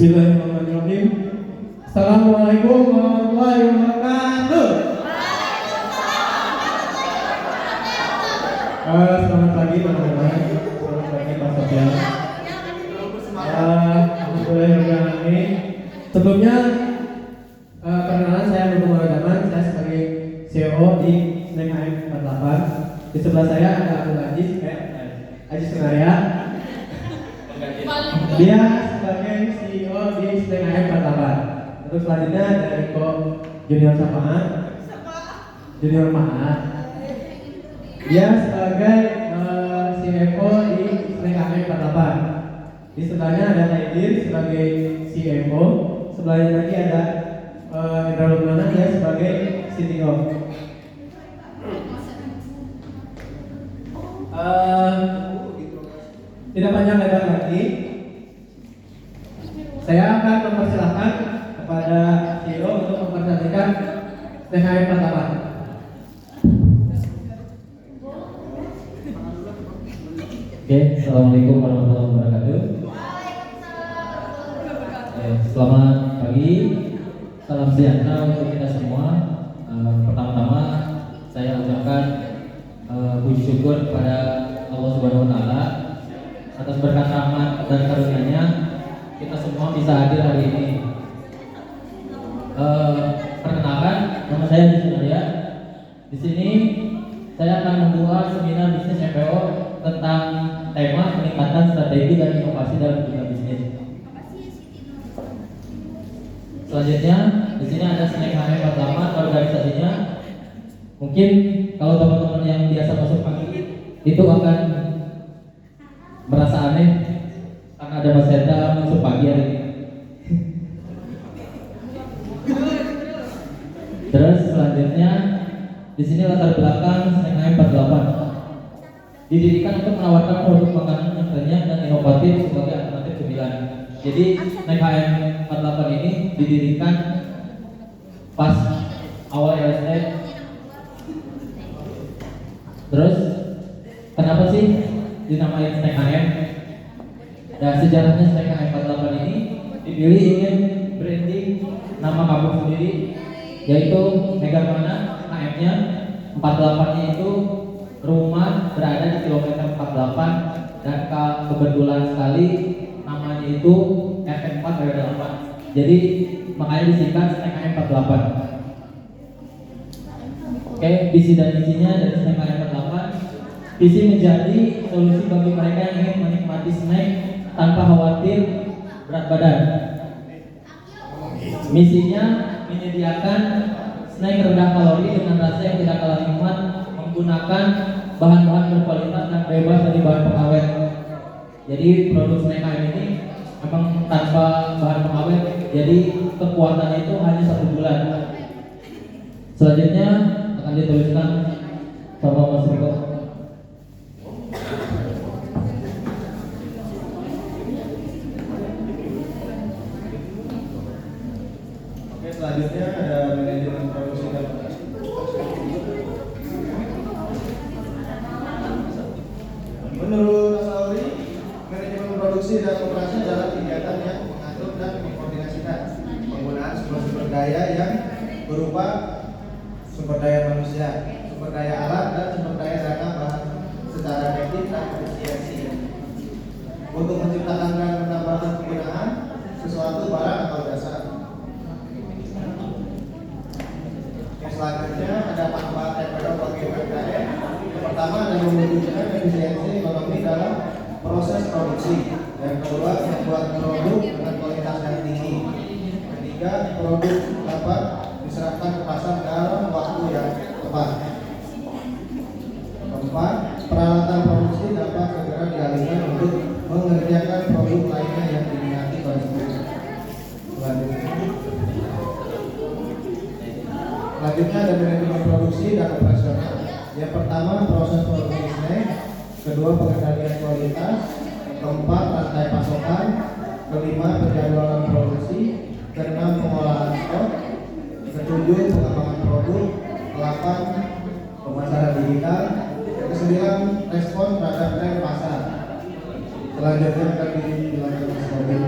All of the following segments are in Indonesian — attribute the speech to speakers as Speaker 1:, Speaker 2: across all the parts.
Speaker 1: Bismillahirrahmanirrahim. Assalamualaikum warahmatullahi wabarakatuh. Selamat pagi teman-teman. Selamat pagi Pak Sofian. Alhamdulillahirrahmanirrahim. Sebelumnya perkenalan, saya Nurul Muradaman. Saya sebagai CEO di Snack AM 48. Di sebelah saya ada Abdul Aziz Senaria. Dia sebagai CEO di Snack AM 48. Terus selanjutnya ada Eko Junior Sapaan, Junior Maha. Dia sebagai CFO di Snack AM 48. Di sebelahnya ada Taidin sebagai CFO. Sebelahnya lagi ada Indra Lukmana, dia sebagai CTO. Tidak panjang lebar lagi, saya akan mempersilahkan kepada CEO untuk mempresentasikan Snack AM 48.
Speaker 2: Oke, assalamualaikum warahmatullahi wabarakatuh. Selamat pagi, salam sejahtera untuk kita semua. Pertama-tama saya ucapkan puji syukur kepada Allah Subhanahu Wa Taala atas berkat rahmat dan karunia-Nya kita semua bisa hadir hari ini. Perkenalkan, nama saya Aziz Senaria. Di sini saya akan membuat seminar bisnis MPO tentang tema peningkatan strategi dan inovasi dalam dunia bisnis. Selanjutnya, di sini ada Snack AM 48 organisasinya. Mungkin kalau teman-teman yang biasa masuk pagi itu akan merasa aneh karena ada Mas Hendra masuk pagi hari ini. Terus selanjutnya di sini latar belakang Snack AM 48 didirikan untuk menawarkan produk makanan yang renyah dan inovatif sebagai alternatif cemilan. Jadi Snack AM 48 ini didirikan pas awal LSM. Terus kenapa sih dinamain Snack AM? Dan sejarahnya Snack AM 48 ini dipilih ingin branding nama kampung sendiri, yaitu Megamana. AM-nya 48-nya itu rumah berada di kilometer 48 dan kebetulan sekali namanya itu RT4 RW 8. Jadi makanya disingkat Snack AM 48. Oke, visi dan misinya dari Snack AM 48. Visi menjadi solusi bagi mereka yang ingin menikmati snack tanpa khawatir berat badan. Misinya menyediakan snack rendah kalori dengan rasa yang tidak kalah nikmat, menggunakan bahan-bahan berkualitas dan bebas dari bahan pengawet. Jadi produk Snack AM ini memang tanpa bahan pengawet, jadi kekuatannya itu hanya 1 bulan. Selanjutnya akan dituliskan sama Mas Riko.
Speaker 1: Oke, selanjutnya ada manajemen produksi dan menurut Mas Auri, manajemen produksi dan operasi adalah kegiatan yang mengatur dan mengkoordinasikan penggunaan sumber daya yang berupa sumber daya manusia, sumber daya alat, dan sumber daya dana bahan secara efektif dan efisiensi untuk menciptakan dan menambahkan penggunaan sesuatu barang atau jasa. Selanjutnya ada manfaat MPO bagi UMKM. Yang pertama adalah mewujudkan efisiensi ekonomi dalam proses produksi. Yang kedua, membuat produk dengan kualitas yang tinggi. Ketiga, produk dapat diserahkan ke pasar dalam waktu yang tepat. Keempat, peralatan produksi dapat segera dialihkan untuk mengerjakan produk lainnya yang diminati konsumen. Selanjutnya ada manajemen produksi dan operasional. Yang pertama, proses produksi snack. Kedua, pengendalian kualitas. Keempat, rantai pasokan. Kelima, penjadwalan produksi. Keenam, pengolahan stok. Ketujuh, pengembangan produk. Delapan, pemasaran digital. Kesembilan, respon terhadap tren pasar. Selanjutnya akan dijelaskan sebagai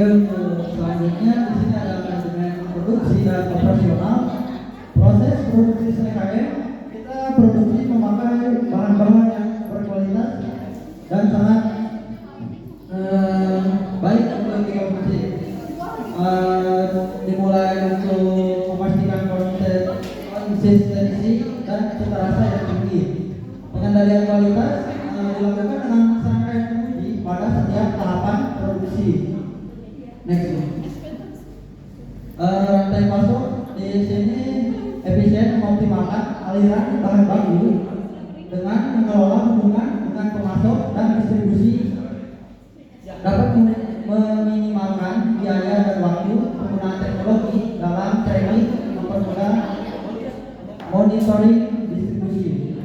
Speaker 3: Oke, untuk selanjutnya di sini ada manajemen produksi dan operasional. Proses produksi SNKM, kita produksi memakai bahan-bahan yang berkualitas dan sangat baik untuk dikonsumsi. Dimulai untuk memastikan konsistensi dan cita rasa yang tinggi. Pengendalian kualitas dilakukan dengan serangkaian penguji pada setiap tahapan produksi. Next. Rantai pasok di sini efisien mengoptimalkan aliran bahan baku dengan mengelola hubungan dengan pemasok dan distribusi, dapat meminimalkan biaya dan waktu penggunaan teknologi dalam teknik mempermudah monitoring distribusi.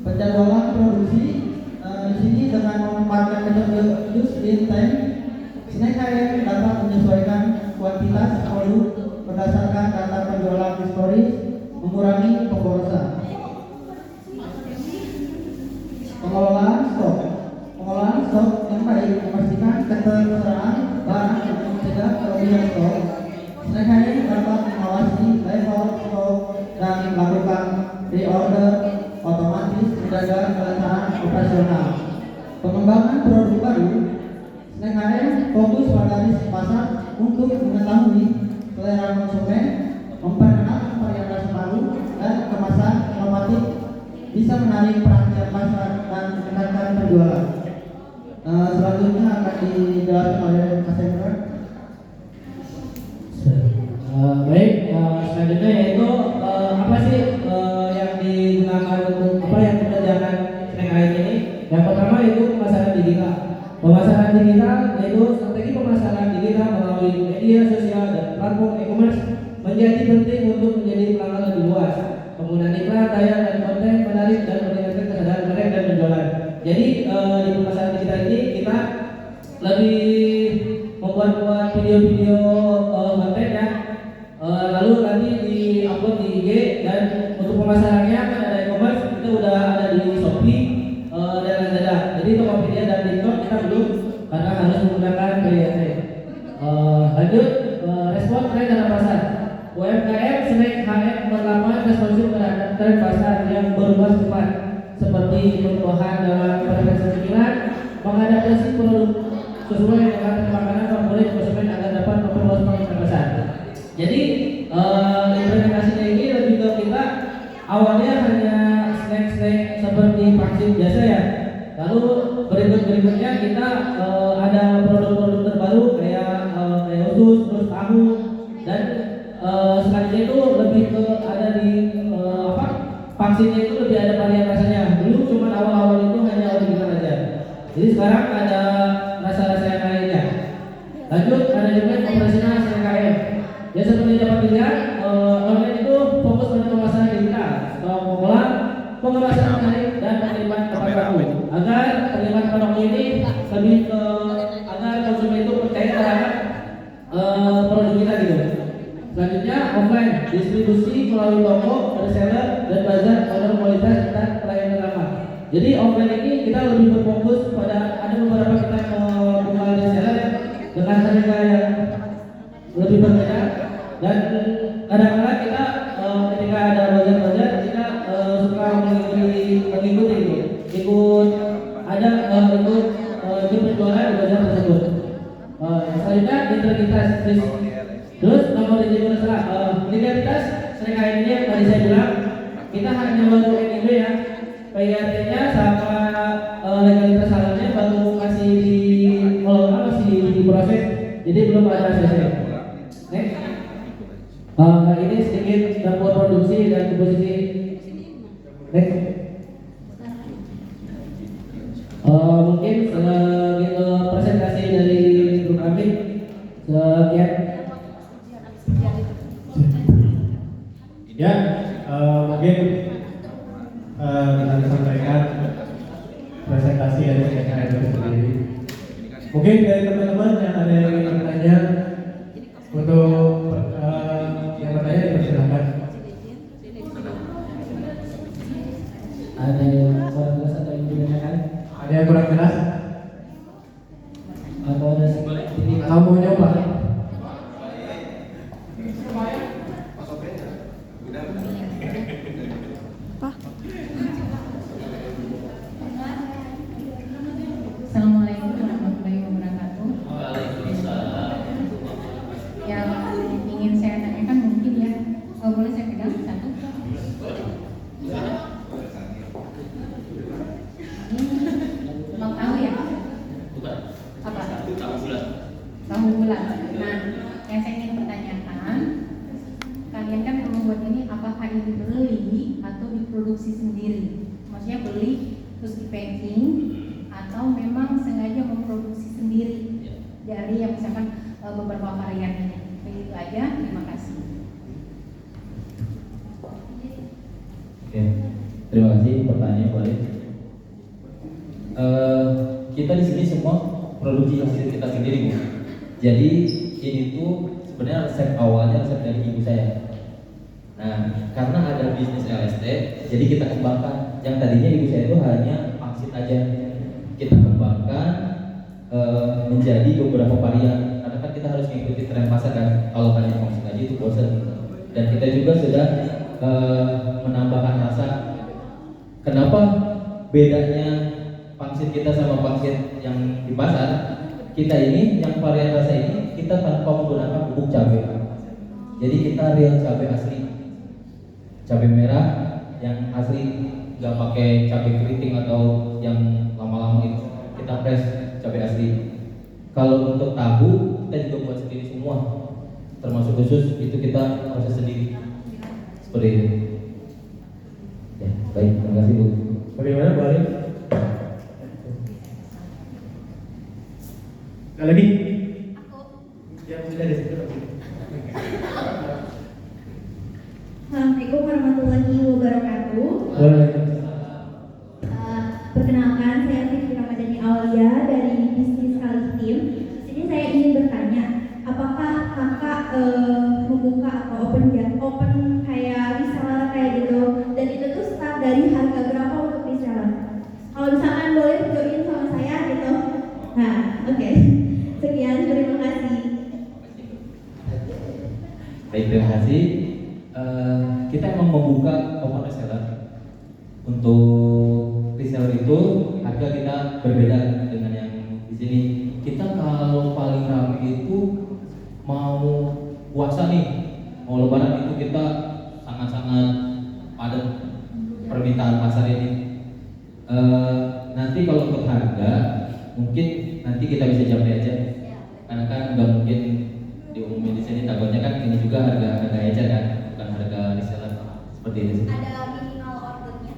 Speaker 3: Penjadwalan produksi di sini dengan memanfaatkan metode just in time, SNKM dapat menyesuaikan kuantitas produk berdasarkan data penjualan historis, mengurangi pemborosan. Pengelolaan stok yang baik memastikan ketersediaan barang dan mencegah kelebihan stok. SNKM dapat mengawasi level stok dan melakukan reorder otomatis, menjaga kelancaran operasional. Pengembangan produk baru, SNKM fokus pada riset pasar untuk mengetahui selera konsumen, memperkenalkan varian baru dan kemasan inovatif bisa menarik perhatian pasar dan meningkatkan penjualan. Selanjutnya akan dijelaskan oleh Mas Hendra.
Speaker 2: Baik, selanjutnya yaitu apa sih yang digunakan untuk apa yang dikerjakan SNKM ini? Yang pertama yaitu pemasaran digital. Pemasaran digital yaitu strategi pemasaran digital melalui media sosial dan platform e-commerce menjadi penting untuk menjadi pelanggan lebih luas. Penggunaan iklan, tayangan dan konten menarik dan meningkatkan kesadaran mereka dan penjualan. Jadi di pemasaran digital ini kita lebih membuat video-video konten ya. Lalu nanti di-upload di IG, dan untuk pemasarannya kan ada e-commerce, kita udah ada di Shopee dan Lazada. Jadi Tokopedia dan TikTok kita belum, karena harus menggunakan PYT. Lanjut, respon tren dan pasar. UMKM SNKM 48 responsif terhadap tren pasar yang berubah cepat, seperti perubahan dalam preferensi pikiran, mengadaptasi produk sesuai dengan makanan favorit konsumen agar dapat memperluas pangsa pasar. Jadi implementasinya ini lebih ke kita awalnya hanya snack-snack seperti vaksin biasa ya. Lalu berikutnya kita ada produk-produk terbaru kayak usus, terus tahu, dan selanjutnya itu lebih ke ada di vaksinnya itu lebih ada varian rasanya. Dulu cuma awal-awal itu hanya original aja. Jadi sekarang ada rasa-rasa yang lainnya. Lanjut, manajemen operasional SNKM. Ya seperti dapat dilihat, online itu fokus pada pemasaran digital, mengelola pengemasan menarik dan pengiriman tepat waktu, agar pengiriman tepat waktu ini lebih ke agar konsumen itu percaya terhadap produk kita gitu. Selanjutnya offline, distribusi melalui toko, reseller, dan bazar pada kualitas dan pelayanan ramah. Jadi offline ini kita lebih berfokus pada ada beberapa kita menjual reseller dengan harga yang lebih berbeda, dan kadang-kadang kita ketika ada bazar-bazar kita suka mengikuti gitu, ikut penjualan di bazar tersebut. Selanjutnya integritas, terus nomor izin usaha. Legalitas SNKM ini yang tadi saya bilang kita hanya baru NIB ya, PYT-nya sama legalitas halalnya baru masih diproses, jadi belum ada hasilnya. Ini sedikit dapur produksi dan komposisi. Mungkin segitu presentasi dari grup kami. Sekian.
Speaker 4: Ya, mungkin kita sampaikan presentasi dari SNKM itu sendiri. Mungkin dari teman-teman yang ada yang ingin bertanya, untuk yang bertanya dipersilakan.
Speaker 2: Ada yang kurang jelas atau yang ditanyakan?
Speaker 4: Ada yang kurang jelas?
Speaker 2: Atau ada
Speaker 4: Kamu nyoba?
Speaker 5: Assalamualaikum warahmatullahi wabarakatuh. Yang ingin saya tanyakan mungkin ya, boleh saya pegang satu? Ulang tahu ya? Apa? Tahu bulan. Nah, yang saya ingin pertanyakan, kalian kan membuat ini, apakah ini beli atau diproduksi sendiri? Maksudnya beli terus di packing atau memang sengaja memproduksi sendiri dari yang misalkan beberapa varian ini. Begitu aja, terima kasih.
Speaker 2: Oke, terima kasih pertanyaan balik. Kita di sini semua produksi hasil kita sendiri, Bu. Jadi ini tuh sebenarnya resep awalnya resep dari ibu saya. Nah, karena ada bisnis LST, jadi kita kembangkan. Yang tadinya ibu saya itu hanya pangsit aja, kita kembangkan menjadi beberapa varian. Karena kan kita harus mengikuti tren pasar kan. Kalau hanya pangsit aja itu bosan. Dan kita juga sudah menambahkan rasa. Kenapa bedanya pangsit kita sama pangsit yang di pasar? Kita ini yang varian rasa ini kita tanpa menggunakan bubuk cabai. Jadi kita real cabai asli, cabai merah yang asli, nggak pakai cabai keriting atau yang lama-lama itu. Kita fresh cabai asli. Kalau untuk tahu kita juga buat sendiri semua, termasuk khusus itu kita proses sendiri. Seperti itu. Ya, baik, terima kasih Bu.
Speaker 4: Bagaimana Bu Alif? Ada lagi? Yang sudah di situ.
Speaker 6: Assalamualaikum warahmatullahi wabarakatuh. Perkenalkan, saya Fitri Ramadhani Aulia dari bisnis Kaliftim. Di sini saya ingin bertanya, apakah kakak membuka atau open kayak reseller kayak gitu, dan itu tuh start dari harga berapa untuk reseller? Kalau misalkan boleh join sama saya gitu. Nah, oke. Sekian, terima kasih.
Speaker 2: Baik, terima kasih. Kita emang membuka open reseller. Untuk reseller itu harga kita berbeda dengan yang di sini. Kita kalau paling ramai itu mau puasa nih, mau lebaran itu kita sangat-sangat padat permintaan pasar ini. Nanti kalau untuk harga mungkin nanti kita bisa jamnya aja, karena kan nggak mungkin diumumin di sini. Takutnya kan ini juga harga ecer kan, bukan harga reseller seperti ini sih.
Speaker 6: Ada minimal ordernya?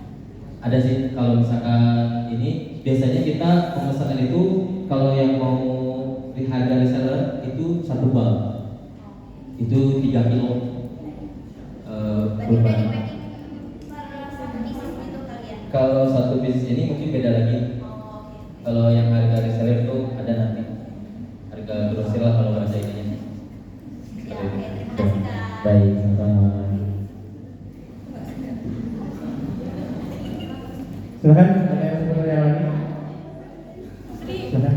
Speaker 2: Ada sih, kalau misalkan ini biasanya kita pemesanan itu kalau yang mau di harga reseller itu 1 bal, itu 3 kilo.
Speaker 6: Berarti udah di packing per satu pieces gitu kalian?
Speaker 2: Kalau satu bisnis ini mungkin beda lagi. Kalau yang harga reseller itu ada nanti harga grosir lah kalau bahasa ininya.
Speaker 6: Ya, oke, terima kasih Kak.
Speaker 2: Baik, sama-sama.
Speaker 4: Silakan, ada yang bertanya lagi? Silakan.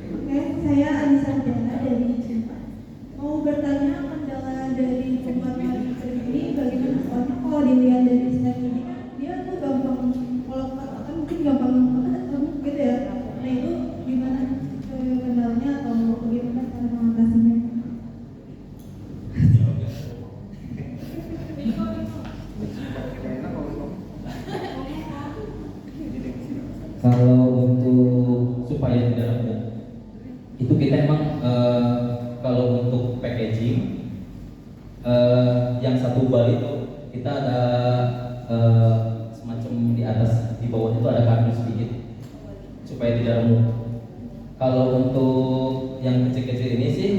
Speaker 7: Oke, saya Anissa Dana dari Jember. Mau bertanya kendala dari pembuat ini bagaimana? Soalnya kalau dilihat dari snack ini kan dia tuh gampang, kalau katakan mungkin gampang gitu ya. Nah itu gimana kendalanya atau bagaimana cara mengatasinya?
Speaker 2: Kalau untuk supaya tidak remuk, itu kita emang kalau untuk packaging yang 1 bal itu kita ada semacam di atas, di bawah itu ada kardus sedikit supaya tidak remuk. Kalau untuk yang kecil-kecil ini sih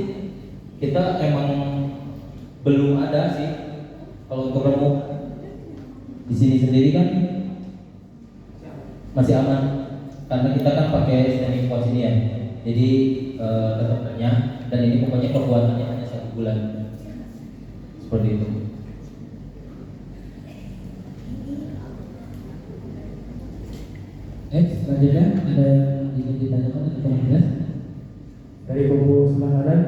Speaker 2: kita emang belum ada sih. Kalau untuk remuk di sini sendiri kan masih aman karena kita kan pakai standing pouch ini ya, jadi tetap renyah, dan ini pokoknya pembuatannya hanya 1 bulan seperti itu. Selanjutnya ada yang ingin ditanyakan atau kurang jelas?
Speaker 4: Dari kubu sebelah kanan.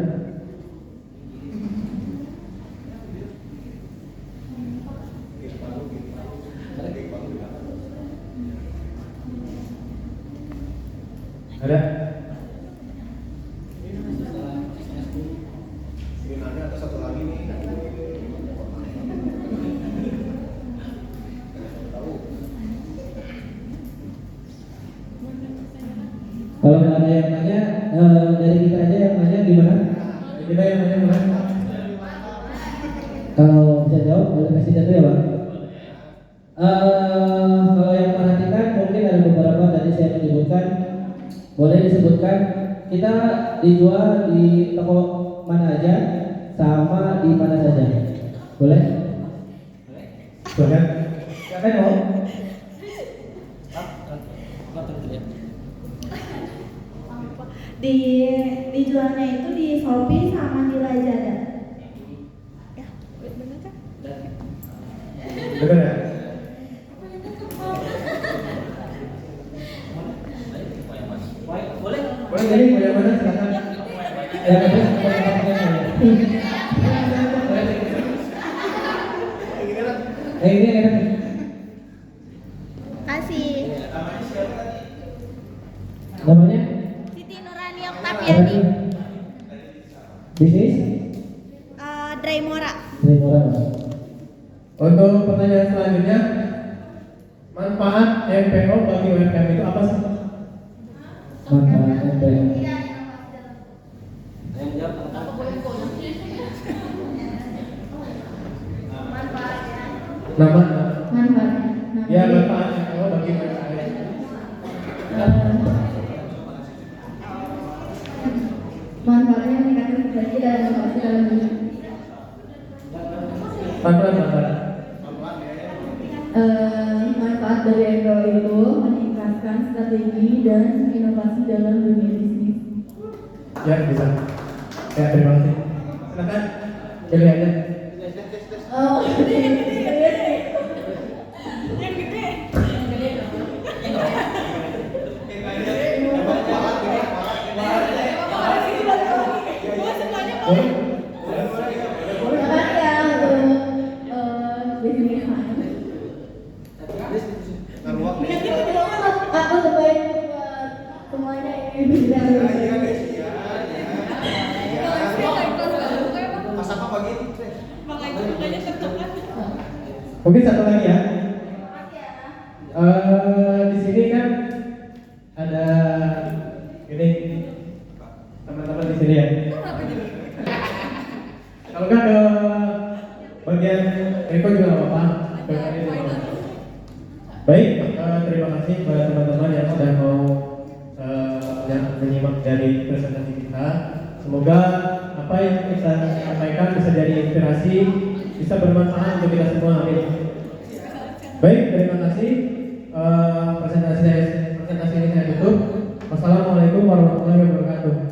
Speaker 4: Ada?
Speaker 1: Ada satu lagi nih.
Speaker 2: Kalau nggak ada yang nanya, dari kita aja yang nanya gimana?
Speaker 4: Kita yang nanya mana?
Speaker 2: Kalau bisa jawab, boleh kasih data ya, Pak. Kalau yang perhatikan mungkin ada beberapa tadi saya menyebutkan, boleh disebutkan kita dijual di toko mana aja, sama di mana saja, boleh?
Speaker 4: Boleh.
Speaker 2: Silakan Om.
Speaker 7: Dijualnya itu di Shopee sama di Lazada. Ya, benar kan?
Speaker 4: Benar ya? Boleh jadi mau yang mana silakan.
Speaker 2: Yang ada tempat-tempatnya. Ini enak.
Speaker 6: Kasih.
Speaker 2: Namanya?
Speaker 6: Siti Nurani
Speaker 2: Apa
Speaker 6: Oktaviani.
Speaker 2: nih? Bisnis?
Speaker 6: Draymora.
Speaker 2: Dari orang.
Speaker 4: Untuk pertanyaan selanjutnya, manfaat MPO bagi UMKM itu apa sih?
Speaker 2: Manfaat MPO.
Speaker 4: Nama?
Speaker 5: Manfaatnya.
Speaker 4: Ya, manfaat MPO bagi UMKM.
Speaker 5: Manfaatnya meningkatkan kinerja dan inovasi dalam dunia.
Speaker 4: Manfaat.
Speaker 5: Manfaat dari MPO itu meningkatkan strategi dan inovasi dalam dunia bisnis.
Speaker 4: Ya, bisa. Ya, terima kasih. Silakan. Pilih aja.
Speaker 5: Oh,
Speaker 4: Boleh?
Speaker 5: Makasih ya untuk bisnis. Aku sebaik buat semuanya ini bisa.
Speaker 1: Pas apa pagi?
Speaker 4: Mungkin satu lagi ya. Di sini kan ada ini teman-teman di sini ya. Kalau nggak ke bagian Eko juga nggak apa-apa. Baik, terima kasih kepada teman-teman yang sudah mau yang menyimak dari presentasi kita. Semoga apa yang kita sampaikan bisa jadi inspirasi, bisa bermanfaat untuk kita semua. Amin. Baik, terima kasih. Presentasi ini saya tutup. Wassalamualaikum warahmatullahi wabarakatuh.